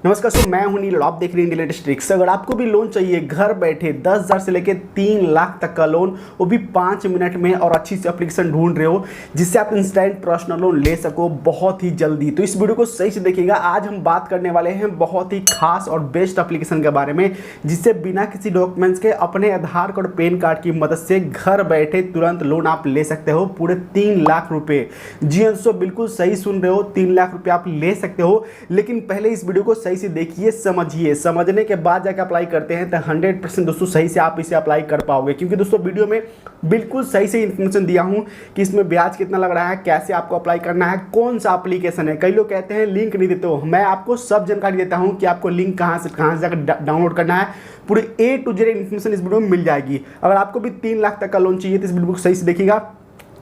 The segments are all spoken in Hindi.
नमस्कार सो मैं हूं नील, आप देख रहे हैं इंडियन लेटेस्ट ट्रिक्स। अगर आपको भी लोन चाहिए घर बैठे 10,000 से लेके 3 लाख तक का लोन, वो भी 5 मिनट में, और अच्छी सी एप्लीकेशन ढूंढ रहे हो जिससे आप इंस्टेंट पर्सनल लोन ले सको बहुत ही जल्दी, तो इस वीडियो को सही से देखिएगा। आज हम बात करने वाले हैं बहुत ही खास और बेस्ट एप्लीकेशन के बारे में, जिससे बिना किसी डॉक्यूमेंट्स के अपने आधार कार्ड पैन कार्ड की मदद से घर बैठे तुरंत लोन आप ले सकते हो, पूरे 3 लाख रुपए। जी दोस्तों, बिल्कुल सही सुन रहे हो, 3 लाख रुपए आप ले सकते हो। लेकिन पहले इस वीडियो को सही से देखिए, समझिए, समझने के बाद जाकर अप्लाई करते हैं तो 100% दोस्तों सही से आप इसे अप्लाई कर पाओगे। क्योंकि दोस्तों वीडियो में बिल्कुल सही से इन्फॉर्मेशन दिया हूं कि इसमें ब्याज कितना लग रहा है, कैसे आपको अप्लाई करना है, कौन सा एप्लीकेशन है। कई लोग कहते हैं लिंक नहीं देते हो, मैं आपको सब जानकारी देता हूं कि आपको लिंक कहां से जाकर डाउनलोड करना है। पूरी A to Z इन्फॉर्मेशन इस वीडियो में मिल जाएगी। अगर आपको भी 3 लाख तक का लोन चाहिए तो इस वीडियो को सही से देखिएगा।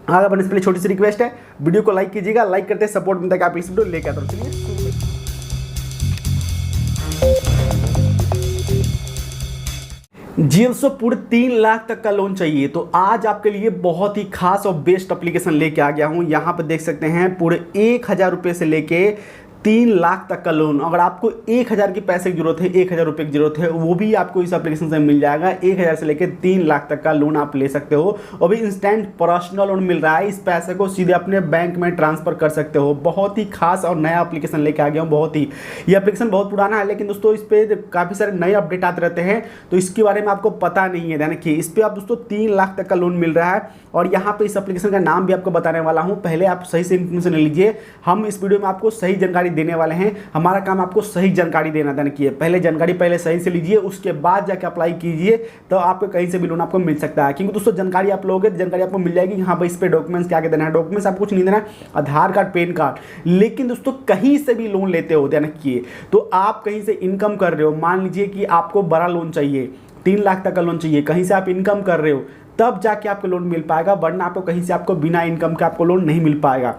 आगे बढ़ने से पहले छोटी सी रिक्वेस्ट है, वीडियो को लाइक कीजिएगा। लाइक करते सपोर्ट मिलता है कि आप इस वीडियो लेकर आते हो। चलिए जी दोस्तों, पूरे 3 लाख तक का लोन चाहिए तो आज आपके लिए बहुत ही खास और बेस्ट एप्लीकेशन लेके आ गया हूं। यहां पर देख सकते हैं पूरे 1,000 रुपये से लेके 3 लाख तक का लोन। अगर आपको 1,000 की पैसे की जरूरत है, 1,000 रुपये की जरूरत है, वो भी आपको इस एप्लीकेशन से मिल जाएगा। 1,000 से लेकर 3 लाख तक का लोन आप ले सकते हो, और भी इंस्टेंट पर्सनल लोन मिल रहा है। इस पैसे को सीधे अपने बैंक में ट्रांसफर कर सकते हो। बहुत ही खास और नया एप्लीकेशन लेके आ गया हूँ। बहुत ही, ये एप्लीकेशन बहुत पुराना है, लेकिन दोस्तों इस पर काफ़ी सारे नए अपडेट आते रहते हैं, तो इसके बारे में आपको पता नहीं है। देखिए, इस पर आप दोस्तों 3 लाख तक का लोन मिल रहा है, और यहाँ पे इस एप्लीकेशन का नाम भी आपको बताने वाला हूँ। पहले आप सही से इन्फॉर्मेशन ले लीजिए। हम इस वीडियो में आपको सही जानकारी देने वाले हैं। हमारा काम आपको सही जानकारी देना था। पहले जानकारी पहले सही से लीजिए, उसके बाद जाके अप्लाई कीजिए, तो आपको कहीं से भी लोन आपको मिल सकता है। क्योंकि दोस्तों जानकारी आप लोगे, जानकारी आपको मिल जाएगी। हाँ भाई, इस पे डॉक्यूमेंट्स क्या क्या देना है। डॉक्यूमेंट्स आपको कुछ नहीं देना है, आधार कार्ड पैन कार्ड। लेकिन दोस्तों कहीं से भी लोन लेते हो तो आप कहीं से इनकम कर रहे हो, मान लीजिए कि आपको बड़ा लोन चाहिए, 3 लाख तक का लोन चाहिए, कहीं से आप इनकम कर रहे हो, तब जाके आपको लोन मिल पाएगा। वरना आपको कहीं से आपको बिना इनकम के आपको लोन नहीं मिल पाएगा।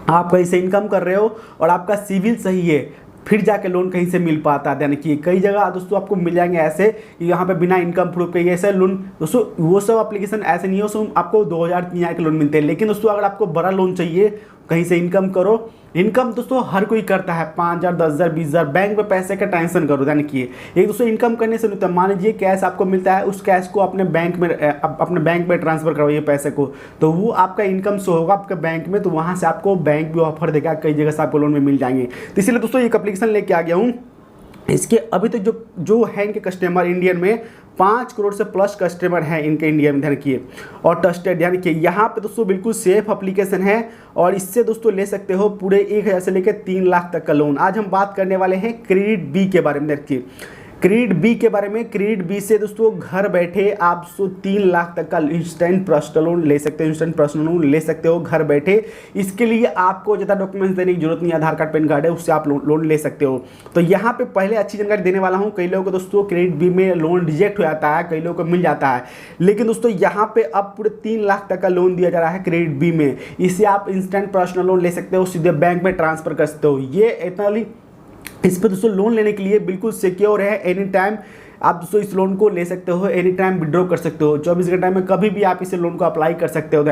आप कहीं से इनकम कर रहे हो और आपका सिविल सही है, फिर जाके लोन कहीं से मिल पाता है। कई जगह दोस्तों आपको मिल जाएंगे ऐसे कि यहाँ पे बिना इनकम प्रूफ के ऐसे लोन। दोस्तों वो सब एप्लीकेशन ऐसे नहीं है, उसमें आपको 2,000-3,000 के लोन मिलते हैं। लेकिन दोस्तों अगर आपको बड़ा लोन चाहिए, कहीं से इनकम करो, इनकम दोस्तों हर कोई करता है, 5,000, 10,000, 20,000। बैंक में पैसे का टेंशन करो। एक दोस्तों इनकम करने से नहीं, मान लीजिए कैश आपको मिलता है, उस कैश को अपने बैंक में ट्रांसफर करवाइए पैसे को, तो वो आपका इनकम शो होगा आपके बैंक में, तो वहाँ से आपको बैंक भी ऑफर देगा, कई जगह से आपको लोन में मिल जाएंगे। तो इसलिए दोस्तों एक एप्लीकेशन लेके आ गया हूँ। इसके अभी तक जो है इनके कस्टमर इंडियन में 5 करोड़ से प्लस कस्टमर हैं इनके इंडिया में, और ट्रस्टेड। यहाँ पे दोस्तों बिल्कुल सेफ एप्लीकेशन है, और इससे दोस्तों ले सकते हो पूरे 1,000 से लेकर 3 लाख तक का लोन। आज हम बात करने वाले हैं क्रेडिट बी के बारे में। देखिए क्रेडिट बी के बारे में, क्रेडिट बी से दोस्तों घर बैठे आप 3 लाख तक का इंस्टेंट पर्सनल लोन ले सकते हो। इंस्टेंट पर्सनल लोन ले सकते हो घर बैठे। इसके लिए आपको ज़्यादा डॉक्यूमेंट्स देने की जरूरत नहीं, आधार कार्ड पैन कार्ड है, उससे आप लोन ले सकते हो। तो यहाँ पे पहले अच्छी जानकारी देने वाला हूँ। कई लोगों को दोस्तों क्रेडिट बी में लोन रिजेक्ट हो जाता है, कई लोगों को मिल जाता है, लेकिन दोस्तों यहाँ पे अब पूरे 3 लाख तक का लोन दिया जा रहा है क्रेडिट बी में। इससे आप इंस्टेंट पर्सनल लोन ले सकते हो, सीधे बैंक में ट्रांसफर कर सकते हो। ये इतना, इस पर दोस्तों लोन लेने के लिए बिल्कुल सिक्योर है। एनी टाइम आप दोस्तों इस लोन को ले सकते हो, एनी टाइम विड्रॉ कर सकते हो। 24 घंटे में कभी भी आप इस लोन को अप्लाई कर सकते हो।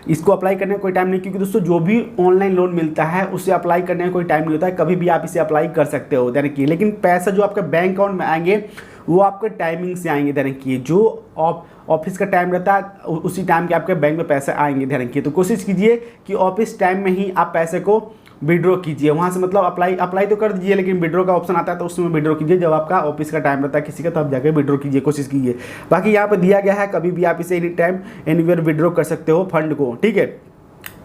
इसको अप्लाई करने का कोई टाइम नहीं, क्योंकि दोस्तों जो भी ऑनलाइन लोन मिलता है उसे अप्लाई करने का कोई टाइम नहीं होता है, कभी भी आप इसे अप्लाई कर सकते हो। लेकिन पैसा जो आपके बैंक अकाउंट में आएंगे वो आपके टाइमिंग से आएंगे। जो ऑफिस का टाइम रहता है उसी टाइम के आपके बैंक में पैसे आएंगे। तो कोशिश कीजिए कि ऑफिस टाइम में ही आप पैसे को विड्रॉ कीजिए। वहाँ से मतलब अप्लाई तो कर दीजिए, लेकिन विड्रॉ का ऑप्शन आता है तो उसमें विड्रॉ कीजिए। जब आपका ऑफिस का टाइम रहता है किसी का, तो आप जाकर विड्रॉ कीजिए, कोशिश कीजिए। बाकी यहाँ पे दिया गया है, कभी भी आप इसे एनी टाइम एनीवेयर विड्रॉ कर सकते हो फंड को। ठीक है,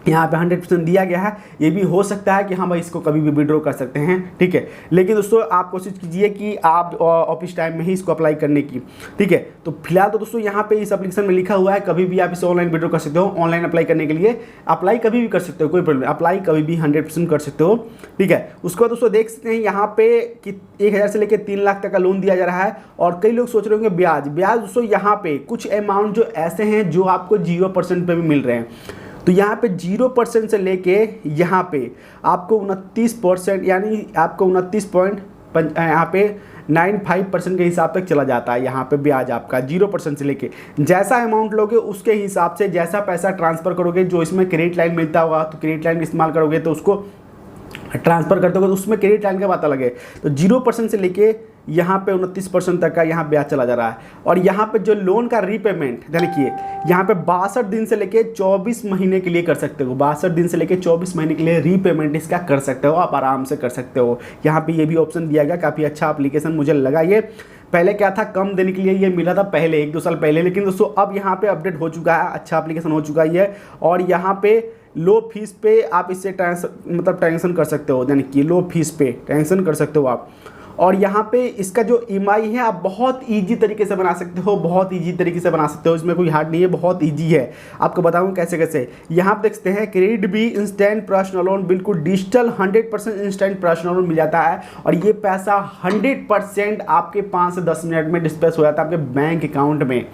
यहाँ पे 100% दिया गया है। ये भी हो सकता है कि हम इसको कभी भी विड्रॉ कर सकते हैं। ठीक है, लेकिन दोस्तों आप कोशिश कीजिए कि आप ऑफिस टाइम में ही इसको अप्लाई करने की। ठीक है, तो फिलहाल तो दोस्तों यहाँ पे इस एप्लीकेशन में लिखा हुआ है कभी भी आप इसे ऑनलाइन विड्रॉ कर सकते हो। ऑनलाइन अप्लाई करने के लिए अप्लाई कभी भी कर सकते हो, कोई प्रॉब्लम, अप्लाई कभी भी 100% कर सकते हो। ठीक है, उसके बाद दोस्तों देख सकते हैं यहाँ पे कि 1,000 से लेकर 3 लाख तक का लोन दिया जा रहा है। और कई लोग सोच रहे होंगे ब्याज दोस्तों यहाँ पे कुछ अमाउंट जो ऐसे हैं जो आपको 0% पे भी मिल रहे हैं। तो यहाँ पे 0% से लेके यहाँ पे आपको 29%, यानी आपको 29 यहाँ पे 95% के हिसाब तक चला जाता है। यहाँ पे ब्याज आपका 0% से लेके, जैसा अमाउंट लोगे उसके हिसाब से, जैसा पैसा ट्रांसफ़र करोगे, जो इसमें क्रेडिट लाइन मिलता होगा तो क्रेडिट लाइन इस्तेमाल करोगे तो उसको ट्रांसफ़र करते हो तो उसमें क्रेडिट लाइन का बात अलग है। तो 0% से लेके यहाँ पे 29% तक का यहाँ ब्याज चला जा रहा है। और यहाँ पे जो लोन का रीपेमेंट देखिए, यहाँ पे 62 दिन से लेके 24 महीने के लिए कर सकते हो। 62 दिन से लेके 24 महीने के लिए रीपेमेंट इसका कर सकते हो, आप आराम से कर सकते हो। यहाँ पे ये भी ऑप्शन दिया गया, काफ़ी अच्छा एप्लीकेशन मुझे लगा ये। पहले क्या था, कम देने के लिए ये मिला था पहले 1-2 साल पहले, लेकिन दोस्तों अब यहाँ पे अपडेट हो चुका है, अच्छा एप्लीकेशन हो चुका है। और यहाँ पे लो फीस पे आप इससे ट्रांजेक्शन कर सकते हो, यानी कि लो फीस पे ट्रांजेक्शन कर सकते हो आप। और यहाँ पे इसका जो EMI है आप बहुत इजी तरीके से बना सकते हो, बहुत इजी तरीके से बना सकते हो, इसमें कोई हार्ड नहीं है, बहुत इजी है। आपको बताऊँ कैसे कैसे। यहाँ पे देखते हैं क्रेडिट भी इंस्टेंट पर्सनल लोन, बिल्कुल डिजिटल 100% इंस्टेंट पर्सनल लोन मिल जाता है। और ये पैसा 100% आपके 5 से 10 मिनट में डिस्पर्स हो जाता है आपके बैंक अकाउंट में।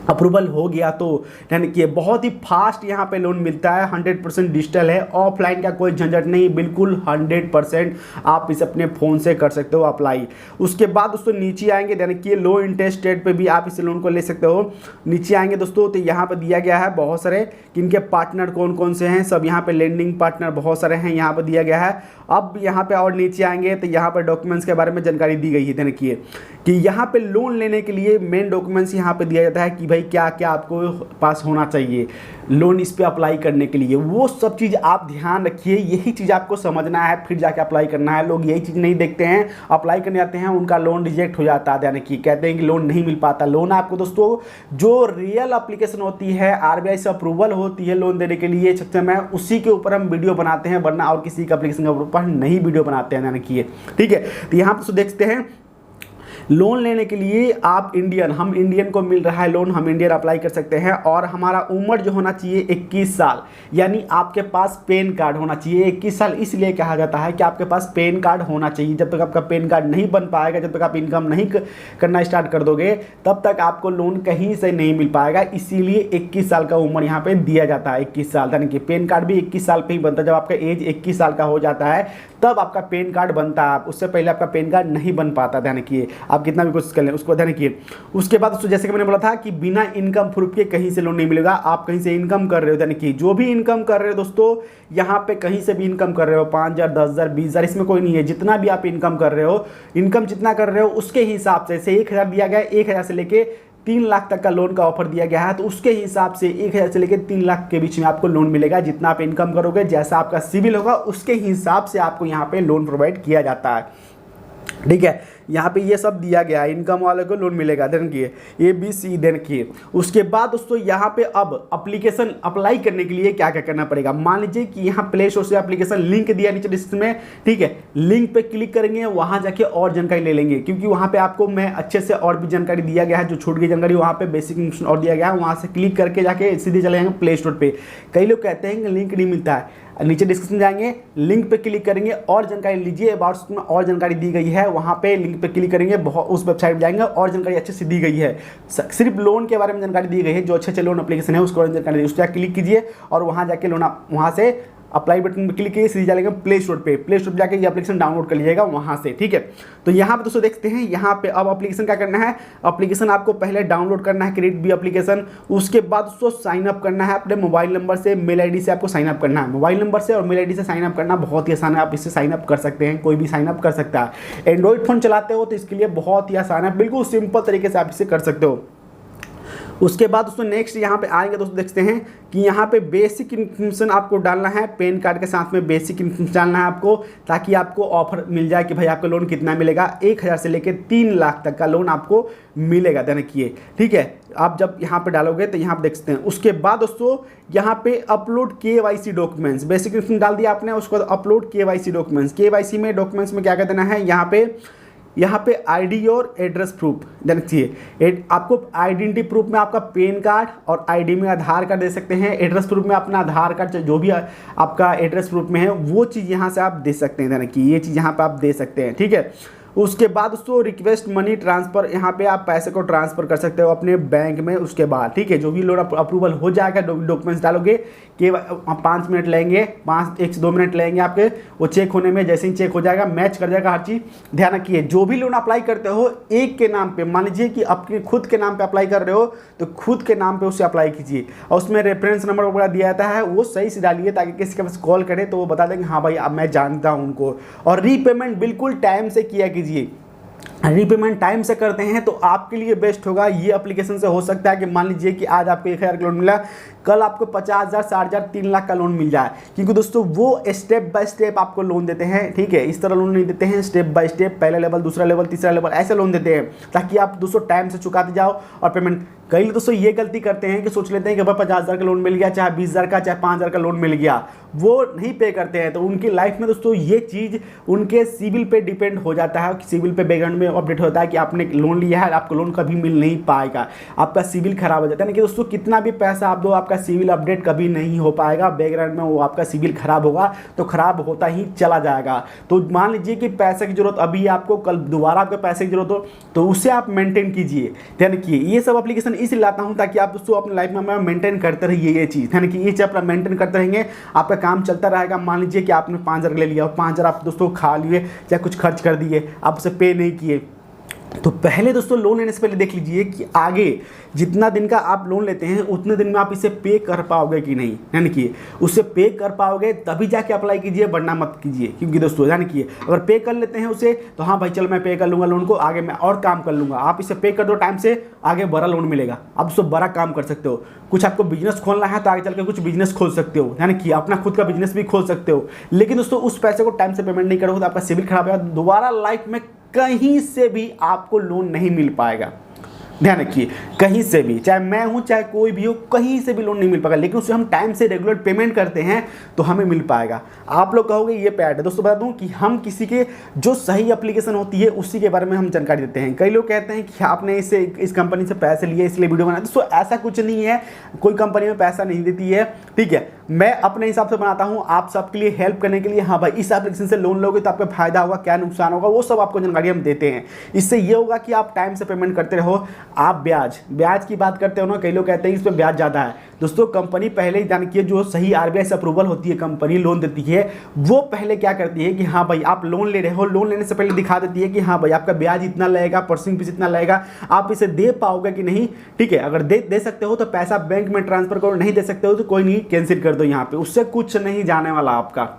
अप्रूवल हो गया तो यानी कि बहुत ही फास्ट यहाँ पे लोन मिलता है, 100% डिजिटल है, ऑफलाइन का कोई झंझट नहीं, बिल्कुल 100% आप इसे अपने फ़ोन से कर सकते हो अप्लाई। उसके बाद दोस्तों नीचे आएंगे, यानी कि लो इंटरेस्ट रेट पे भी आप इस लोन को ले सकते हो। नीचे आएंगे दोस्तों तो यहाँ पर दिया गया है बहुत सारे किनके पार्टनर कौन कौन से हैं, सब यहाँ पे लेंडिंग पार्टनर बहुत सारे हैं यहाँ पर दिया गया है। अब यहाँ पे और नीचे आएंगे तो यहाँ पर डॉक्यूमेंट्स के बारे में जानकारी दी गई है, देखिए कि यहाँ पे लोन लेने के लिए मेन डॉक्यूमेंट्स यहाँ पे दिया जाता है कि भाई क्या क्या आपको पास होना चाहिए लोन इस पे अप्लाई करने के लिए, वो सब चीज़ आप ध्यान रखिए। यही चीज़ आपको समझना है, फिर जाके अप्लाई करना है। लोग यही चीज़ नहीं देखते हैं, अप्लाई करने जाते हैं, उनका लोन रिजेक्ट हो जाता है, यानी कि कहते हैं कि लोन नहीं मिल पाता। लोन आपको दोस्तों जो रियल एप्लीकेशन होती है, RBI से अप्रूवल होती है लोन देने के लिए सक्षम है, उसी के ऊपर हम वीडियो बनाते हैं, वरना और किसी का एप्लीकेशन के ऊपर नहीं वीडियो बनाते हैं, यानी कि ठीक है। तो यहाँ पर देखते हैं लोन लेने के लिए आप हम इंडियन को मिल रहा है लोन, हम इंडियन अप्लाई कर सकते हैं। और हमारा उम्र जो होना चाहिए 21 साल, यानी आपके पास पैन कार्ड होना चाहिए। 21 साल इसलिए कहा जाता है कि आपके पास पैन कार्ड होना चाहिए। जब तक आपका पैन कार्ड नहीं बन पाएगा, जब तक आप इनकम नहीं करना स्टार्ट कर दोगे, तब तक आपको लोन कहीं से नहीं मिल पाएगा। इसीलिए 21 साल का उम्र यहाँ पे दिया जाता है, 21 साल, यानी कि पैन कार्ड भी 21 साल पे ही बनता है। जब आपका एज 21 साल का हो जाता है तब आपका पैन कार्ड बनता है, उससे पहले आपका पैन कार्ड नहीं बन पाता, ध्यान रखिए। आप कितना भी कोशिश कर लें, उसको ध्यान रखिए। उसके बाद दोस्तों जैसे कि मैंने बोला था कि बिना इनकम प्रूफ के कहीं से लोन नहीं मिलेगा। आप कहीं से इनकम कर रहे हो, यानी कि जो भी इनकम कर रहे हो दोस्तों, यहाँ पे कहीं से भी इनकम कर रहे हो, 5,000, 10,000, 20,000, इसमें कोई नहीं है। जितना भी आप इनकम कर रहे हो, इनकम जितना कर रहे हो उसके हिसाब से 1,000 दिया गया है, 1,000 से लेके 3 लाख तक का लोन का ऑफर दिया गया है। तो उसके हिसाब से 1,000 से लेकर 3 लाख के बीच में आपको लोन मिलेगा। जितना आप इनकम करोगे, जैसा आपका सिविल होगा, उसके हिसाब से आपको यहाँ पे लोन प्रोवाइड किया जाता है, ठीक है। यहाँ पे ये सब दिया गया है, इनकम वाले को लोन मिलेगा, देन किए ABC, देन किए। उसके बाद दोस्तों यहाँ पे अब एप्लीकेशन अप्लाई करने के लिए क्या क्या करना पड़ेगा। मान लीजिए कि यहाँ प्ले स्टोर से एप्लीकेशन लिंक दिया नीचे डिस्क्रिप्शन में, ठीक है। लिंक पे क्लिक करेंगे, वहाँ जाके और जानकारी ले लेंगे, क्योंकि वहाँ पे आपको मैं अच्छे से और भी जानकारी दिया गया है। जो छूट गई जानकारी वहाँ पे बेसिक इन्फॉर्मेशन और दिया गया है, वहाँ से क्लिक करके जाके सीधे चले जाएंगे प्ले स्टोर पे। कई लोग कहते हैं कि लिंक नहीं मिलता है, नीचे डिस्क्रिप्शन जाएंगे, लिंक पे क्लिक करेंगे और जानकारी लीजिए। अबाउट में और जानकारी दी गई है, वहाँ पे लिंक पे क्लिक करेंगे, उस वेबसाइट पे जाएंगे और जानकारी अच्छे से दी गई है। सिर्फ लोन के बारे में जानकारी दी गई है, जो अच्छे अच्छे लोन एप्लीकेशन है उसको जानकारी दी, उस पर क्लिक कीजिए और वहाँ जाके लोन वहाँ से अप्लाई बटन पर क्लिक कीजिए, सीधे जाएंगे प्ले स्टोर पे। प्ले स्टोर पर जाकर ये एप्लीकेशन डाउनलोड कर लीजिएगा वहाँ से, ठीक है। तो यहाँ पे दोस्तों देखते हैं, यहाँ पे अब एप्लीकेशन क्या करना है। एप्लीकेशन आपको पहले डाउनलोड करना है, क्रेडिट भी एप्लीकेशन। उसके बाद दोस्तों साइन अप करना है अपने मोबाइल नंबर से, मेल ID से आपको साइन अप करना है। मोबाइल नंबर से और मेल ID से साइन अप करना बहुत ही आसान है, आप इससे साइन अप कर सकते हैं, कोई भी साइन अप कर सकता है। एंड्रॉइड फ़ोन चलाते हो तो इसके लिए बहुत ही आसान है, बिल्कुल सिंपल तरीके से आप इसे कर सकते हो। उसके बाद दोस्तों नेक्स्ट यहाँ पे आएंगे दोस्तों, देखते हैं कि यहाँ पे बेसिक इन्फॉर्मेशन आपको डालना है। पैन कार्ड के साथ में बेसिक इन्फॉर्मेशन डालना है आपको, ताकि आपको ऑफर मिल जाए कि भाई आपका लोन कितना मिलेगा। 1,000 से लेकर 3 लाख तक का लोन आपको मिलेगा, ध्यान रखिए, ठीक है। आप जब यहाँ पे डालोगे तो यहाँ पे देख सकते हैं। उसके बाद दोस्तों यहाँ पे upload KYC documents, basic information डाल दिया आपने, उसके बाद अपलोड KYC डॉक्यूमेंट्स। KYC में डॉक्यूमेंट्स में क्या कर देना है, यहाँ पे ID और एड्रेस प्रूफ देना चाहिए। आपको आइडेंटिटी प्रूफ में आपका पैन कार्ड और ID में आधार कार्ड दे सकते हैं। एड्रेस प्रूफ में अपना आधार कार्ड, जो भी आपका एड्रेस प्रूफ में है वो चीज़ यहाँ से आप दे सकते हैं, यानी कि ये चीज़ यहाँ पे आप दे सकते हैं, ठीक है। उसके बाद दोस्तों रिक्वेस्ट मनी ट्रांसफ़र, यहाँ पे आप पैसे को ट्रांसफ़र कर सकते हो अपने बैंक में। उसके बाद ठीक है, जो भी लोन अप्रूवल हो जाएगा, डॉक्यूमेंट्स डालोगे कि 5 मिनट लेंगे, 1 से 2 मिनट लेंगे आपके वो चेक होने में। जैसे ही चेक हो जाएगा, मैच कर जाएगा हर चीज़। ध्यान रखिए, जो भी लोन अप्लाई करते हो एक के नाम पे, मान लीजिए कि अपने खुद के नाम पे अप्लाई कर रहे हो तो खुद के नाम पे उससे अप्लाई कीजिए, और उसमें रेफरेंस नंबर वगैरह दिया जाता है, वो सही से डालिए ताकि किसी के पास कॉल करे तो वो बता देंगे हाँ भाई अब मैं जानता हूँ उनको। और रीपेमेंट बिल्कुल टाइम से किया कीजिए। रीपेमेंट टाइम से करते हैं तो आपके लिए बेस्ट होगा। ये एप्लीकेशन से हो सकता है कि मान लीजिए कि आज आपको 1,000 का लोन मिला, कल आपको 50,000, 60,000, 3 लाख का लोन मिल जाए, क्योंकि दोस्तों वो स्टेप बाय स्टेप आपको लोन देते हैं। ठीक है, इस तरह लोन नहीं देते हैं, स्टेप बाय स्टेप, पहला लेवल, दूसरा लेवल, तीसरा लेवल, ऐसे लोन देते हैं ताकि आप दोस्तों टाइम से चुकाते जाओ और पेमेंट। कई दोस्तों ये गलती करते हैं कि सोच लेते हैं कि भाई 50,000 का लोन मिल गया, चाहे 20,000 का, चाहे 5,000 का लोन मिल गया, वो नहीं पे करते हैं। तो उनकी लाइफ में दोस्तों ये चीज़ उनके सिविल पे डिपेंड हो जाता है। सिविल पे बैकग्राउंड में अपडेट होता है कि आपने लोन लिया है, आपको लोन कभी मिल नहीं पाएगा, आपका सिविल खराब हो जाता है। ना कि दोस्तों कितना भी पैसा आप दो, आपका सिविल अपडेट कभी नहीं हो पाएगा। बैकग्राउंड में वो आपका सिविल खराब होगा तो खराब होता ही चला जाएगा। तो मान लीजिए कि पैसे की जरूरत अभी आपको, कल दोबारा आपको पैसे की जरूरत हो तो उसे आप मेंटेन कीजिए। ध्यान रखिए, ये सब एप्लीकेशन इसलिए लाता हूँ ताकि आप दोस्तों अपने लाइफ में मेंटेन करते रहिए ये चीज़। ध्यान रखिए, ये चीज़ अपना मेंटेन करते रहेंगे, आपका काम चलता रहेगा। मान लीजिए कि आपने 5,000 ले लिया और 5,000 आप दोस्तों खा लिए, चाहे कुछ खर्च कर दिए, आप उसे पे नहीं किए, तो पहले दोस्तों लोन लेने से पहले देख लीजिए कि आगे जितना दिन का आप लोन लेते हैं उतने दिन में आप इसे पे कर पाओगे कि नहीं। यानी कि उससे पे कर पाओगे तभी जाके अप्लाई कीजिए, वरना मत कीजिए। क्योंकि दोस्तों ध्यान रखिए, अगर पे कर लेते हैं उसे तो हाँ भाई चलो मैं पे कर लूँगा लोन को, आगे मैं और काम कर लूँगा। आप इसे पे कर दो टाइम से, आगे बड़ा लोन मिलेगा, आप उससे बड़ा काम कर सकते हो। कुछ आपको बिजनेस खोलना है तो आगे चल के कुछ बिजनेस खोल सकते हो, यानी कि अपना खुद का बिजनेस भी खोल सकते हो। लेकिन दोस्तों उस पैसे को टाइम से पेमेंट नहीं करोगे तो आपका सिविल खराब है, दोबारा लाइफ में कहीं से भी आपको लोन नहीं मिल पाएगा। ध्यान रखिए, कहीं से भी, चाहे मैं हूं चाहे कोई भी हो, कहीं से भी लोन नहीं मिल पाएगा। लेकिन उससे हम टाइम से रेगुलर पेमेंट करते हैं तो हमें मिल पाएगा। आप लोग कहोगे ये पैड है, दोस्तों बता दूं कि हम किसी के जो सही एप्लीकेशन होती है उसी के बारे में हम जानकारी देते हैं। कई लोग कहते हैं कि आपने इस कंपनी से पैसे लिए इसलिए वीडियो बनाया, दोस्तों ऐसा कुछ नहीं है, कोई कंपनी में पैसा नहीं देती है। ठीक है, मैं अपने हिसाब से बनाता हूं आप सबके लिए हेल्प करने के लिए। हाँ भाई इस एप्लीकेशन से लोन लोगे तो आपका फायदा होगा, क्या नुकसान होगा, वो सब आपको जानकारी हम देते हैं। इससे ये होगा कि आप टाइम से पेमेंट करते रहो। आप ब्याज की बात करते हो ना, कई लोग कहते हैं इस पर ब्याज ज़्यादा है। दोस्तों कंपनी पहले ही जान की जो सही आरबीआई से अप्रूवल होती है, कंपनी लोन देती है, वो पहले क्या करती है कि हाँ भाई आप लोन ले रहे हो, लोन लेने से पहले दिखा देती है कि हाँ भाई आपका ब्याज इतना लगेगा, प्रोसेसिंग फीस इतना लगेगा, आप इसे दे पाओगे कि नहीं। ठीक है, अगर दे सकते हो तो पैसा बैंक में ट्रांसफर करो, नहीं दे सकते हो तो कोई नहीं, कैंसिल कर दो। यहाँ पे उससे कुछ नहीं जाने वाला आपका,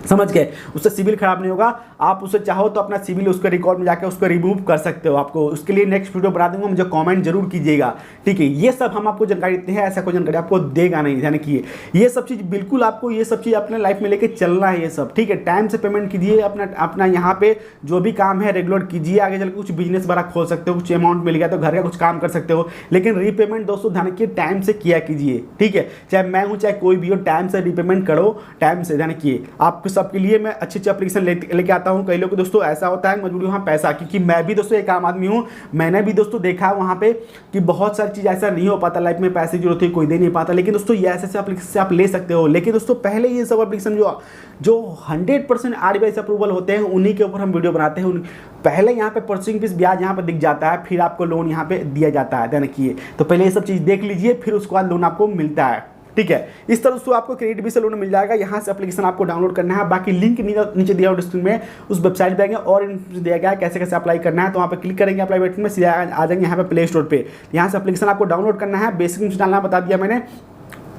समझ गए, उससे सिविल खराब नहीं होगा। आप उसे चाहो तो अपना सिविल उसके रिकॉर्ड में जाकर उसको रिमूव कर सकते हो। आपको उसके लिए नेक्स्ट वीडियो बना दूंगा, मुझे कमेंट जरूर कीजिएगा। ठीक है, ये सब हम आपको जानकारी देते हैं, ऐसा कोई जानकारी आपको देगा नहीं। ध्यान रखिए, ये सब चीज़ बिल्कुल आपको ये सब चीज़ अपने लाइफ में लेके चलना है ये सब। ठीक है, टाइम से पेमेंट कीजिए, अपना यहाँ पे जो भी काम है रेगुलर कीजिए। आगे चल के कुछ बिजनेस बड़ा खोल सकते हो, कुछ अमाउंट मिल गया तो घर का कुछ काम कर सकते हो। लेकिन रीपेमेंट दोस्तों ध्यान रखिए टाइम से किया कीजिए। ठीक है, चाहे मैं हूँ चाहे कोई भी हो, टाइम से रीपेमेंट करो, टाइम से। ध्यान रखिए, आपको सबके लिए मैं अच्छी एप्लीकेशन लेके आता हूँ। कई लोग दोस्तों ऐसा होता है मजबूरी वहाँ पैसा, क्योंकि मैं भी दोस्तों एक आम आदमी हूँ, मैंने भी दोस्तों देखा है वहाँ पे कि बहुत सारी चीज़ ऐसा नहीं हो पाता लाइफ में, पैसे की जरूरत है कोई दे नहीं पाता। लेकिन दोस्तों ये ऐसे एप्लीकेशन से आप ले सकते हो। लेकिन दोस्तों पहले ये सब एप्लीकेशन जो 100% आरबीआई से अप्रूवल होते हैं उन्हीं के ऊपर हम वीडियो बनाते हैं। पहले यहाँ पे प्रोसेसिंग फीस ब्याज यहाँ पे दिख जाता है, फिर आपको लोन यहाँ पे दिया जाता है। ध्यान रखिए, तो पहले ये सब चीज़ देख लीजिए, फिर उसके बाद लोन आपको मिलता है। ठीक है, इस तरह से आपको क्रेडिट भी से लोन मिल जाएगा। यहाँ से एप्लीकेशन आपको डाउनलोड करना है, बाकी लिंक नीचे दिया हुआ डिस्क्रिप्शन में, उस वेबसाइट पे आएंगे और दिया गया है कैसे कैसे अप्लाई करना है। तो वहाँ पे क्लिक करेंगे, अप्लाई बटन में सीधा आ जाएंगे यहाँ पे प्ले स्टोर पे। यहाँ से एप्लीकेशन आपको डाउनलोड करना है, बेसिक डालना बता दिया मैंने,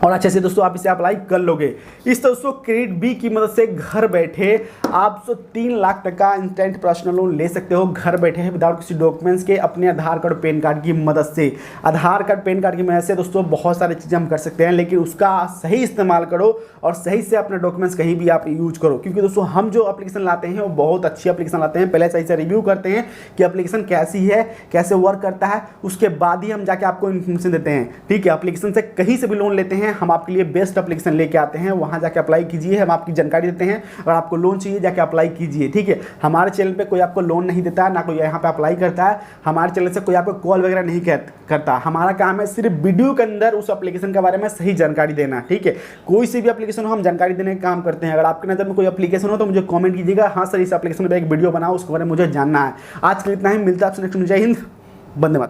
और अच्छे से दोस्तों आप इसे अप्लाई कर लोगे। इस दोस्तों क्रेडिट बी की मदद से घर बैठे आप 3 लाख तक का इंस्टेंट पर्सनल लोन ले सकते हो, घर बैठे विदाउट किसी डॉक्यूमेंट्स के, अपने आधार कार्ड पैन कार्ड की मदद से। आधार कार्ड पैन कार्ड की मदद से दोस्तों बहुत सारी चीज़ें हम कर सकते हैं, लेकिन उसका सही इस्तेमाल करो और सही से अपने डॉक्यूमेंट्स कहीं भी आप यूज करो। क्योंकि दोस्तों हम जो एप्लीकेशन लाते हैं वो बहुत अच्छी एप्लीकेशन लाते हैं, पहले सही से रिव्यू करते हैं कि एप्लीकेशन कैसी है, कैसे वर्क करता है, उसके बाद ही हम जाके आपको इन्फॉर्मेशन देते हैं। ठीक है, एप्लीकेशन से कहीं से भी लोन लेते हैं, हैं, हम आपके लिए बेस्ट एप्लीकेशन लेके आते हैं, वहाँ जाके अप्लाई कीजिए, हम आपकी जानकारी देते हैं। और आपको लोन चाहिए जाके अप्लाई कीजिए, ठीक है। हमारे चैनल पे कोई आपको लोन नहीं देता है, ना कोई यहाँ पे अप्लाई करता है, हमारे चैनल से कोई आपको कॉल वगैरह नहीं करता। हमारा काम है सिर्फ वीडियो के अंदर उस एप्लीकेशन के बारे में सही जानकारी देना, ठीक है। कोई सी भी एप्लीकेशन हो हम जानकारी देने का काम करते हैं। अगर आपके नज़र में कोई एप्लीकेशन हो तो मुझे कमेंट कीजिएगा, हाँ सर इस एप्लीकेशन पर एक वीडियो बनाओ, उसके बारे में मुझे जानना है। आज के लिए इतना ही, मिलता है आपसे नेक्स्ट में। जय हिंद, वंदे मातरम।